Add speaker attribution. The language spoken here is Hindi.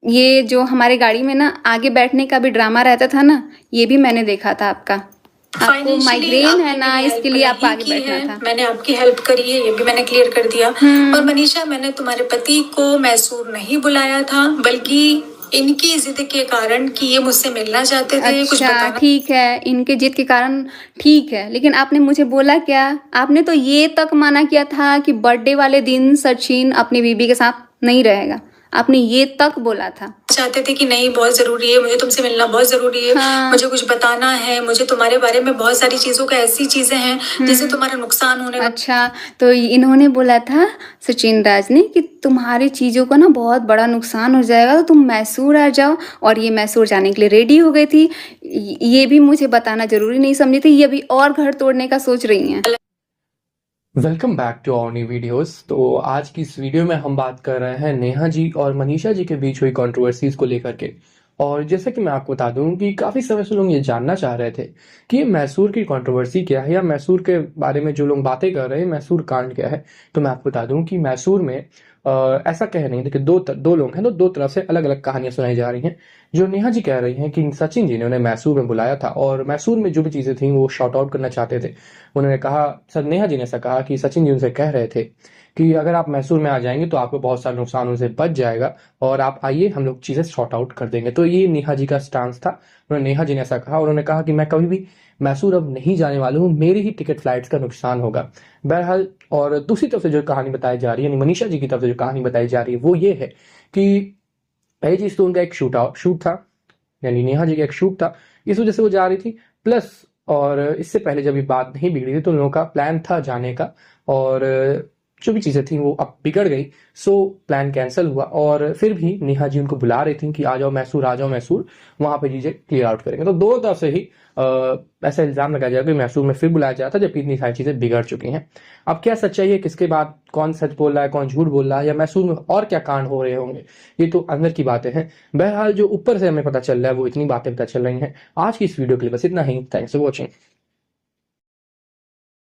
Speaker 1: ये जो हमारे गाड़ी में ना आगे बैठने का भी ड्रामा रहता था ना, ये भी मैंने देखा था आपका। आपको माइग्रेन है ना, इसके लिए आपको आगे बैठना था।
Speaker 2: मैंने आपकी हेल्प करी है, ये भी मैंने क्लियर कर दिया। और मनीषा, मैंने तुम्हारे पति को मैसूर नहीं बुलाया था, बल्कि इनकी जिद के कारण कि ये मुझसे मिलना चाहते थे। कुछ
Speaker 1: अच्छा ठीक है, इनके जिद के कारण ठीक है, लेकिन आपने मुझे बोला क्या? आपने तो ये तक माना किया था कि बर्थडे वाले दिन सचिन अपनी बीबी के साथ नहीं रहेगा। आपने ये तक बोला था।
Speaker 2: चाहते थे कि नहीं, बहुत जरूरी है, मुझे तुमसे मिलना बहुत जरूरी है।
Speaker 1: हाँ।
Speaker 2: मुझे कुछ बताना है, मुझे तुम्हारे बारे में बहुत सारी चीजों का, ऐसी चीजें हैं जिससे तुम्हारा नुकसान होने।
Speaker 1: अच्छा, तो इन्होंने बोला था सचिन राज ने कि तुम्हारी चीजों का ना बहुत बड़ा नुकसान हो जाएगा, तो तुम मैसूर आ जाओ। और ये मैसूर जाने के लिए रेडी हो गई थी। ये भी मुझे बताना जरूरी नहीं समझी थी, ये अभी और घर तोड़ने का सोच रही हैं।
Speaker 3: Welcome back to our new videos. तो आज की इस वीडियो में हम बात कर रहे हैं नेहा जी और मनीषा जी के बीच हुई कंट्रोवर्सीज को लेकर के। और जैसा कि मैं आपको बता दूं कि काफी समय से लोग ये जानना चाह रहे थे कि ये मैसूर की कंट्रोवर्सी क्या है, या मैसूर के बारे में जो लोग बातें कर रहे हैं मैसूर कांड क्या है। तो मैं आपको बता दूं कि मैसूर में ऐसा कह नहीं, देखिए दो लोग हैं, तो दो तरफ से अलग अलग कहानियां सुनाई जा रही हैं। जो नेहा जी कह रही हैं कि सचिन जी ने उन्हें मैसूर में बुलाया था और मैसूर में जो भी चीजें थी वो शॉर्ट आउट करना चाहते थे। उन्होंने कहा, सर नेहा जी ने ऐसा कहा कि सचिन जी उनसे कह रहे थे कि अगर आप मैसूर में आ जाएंगे तो आपको बहुत सारा नुकसान उनसे बच जाएगा, और आप आइए, हम लोग चीजें शॉर्ट आउट कर देंगे। तो ये नेहा जी का स्टांस था। उन्होंने नेहा जी ने ऐसा कहा, उन्होंने कहा कि मैं कभी भी मैसूर अब नहीं जाने वाला हूँ, मेरी ही टिकट फ्लाइट्स का नुकसान होगा। बहरहाल, और दूसरी तरफ से जो कहानी बताई जा रही है, यानी मनीषा जी की तरफ से जो कहानी बताई जा रही है वो ये है कि पहली चीज तो उनका एक शूट था, यानी नेहा जी का एक शूट था, इस वजह से वो जा रही थी। प्लस, और इससे पहले जब ये बात नहीं बिगड़ी थी तो उन लोगों का प्लान था जाने का, और जो भी चीजें थी वो अब बिगड़ गई। सो प्लान कैंसिल हुआ, और फिर भी नेहा जी उनको बुला रही थी कि आ जाओ मैसूर, आ जाओ मैसूर, वहां पे चीजें क्लियर आउट करेंगे। तो दोनों तरफ से ही ऐसा इल्जाम लगाया जाएगा कि मैसूर में फिर बुलाया जाता, जबकि इतनी सारी चीजें बिगड़ चुकी हैं। अब क्या सच्चाई है, किसके बाद कौन सच बोल रहा है, कौन झूठ बोल रहा है, या मैसूर में और क्या कांड हो रहे होंगे, ये तो अंदर की बातें हैं। बहरहाल, जो ऊपर से हमें पता चल रहा है वो इतनी बातें पता चल रही हैं। आज की इस वीडियो के लिए बस इतना ही। Thanks for watching.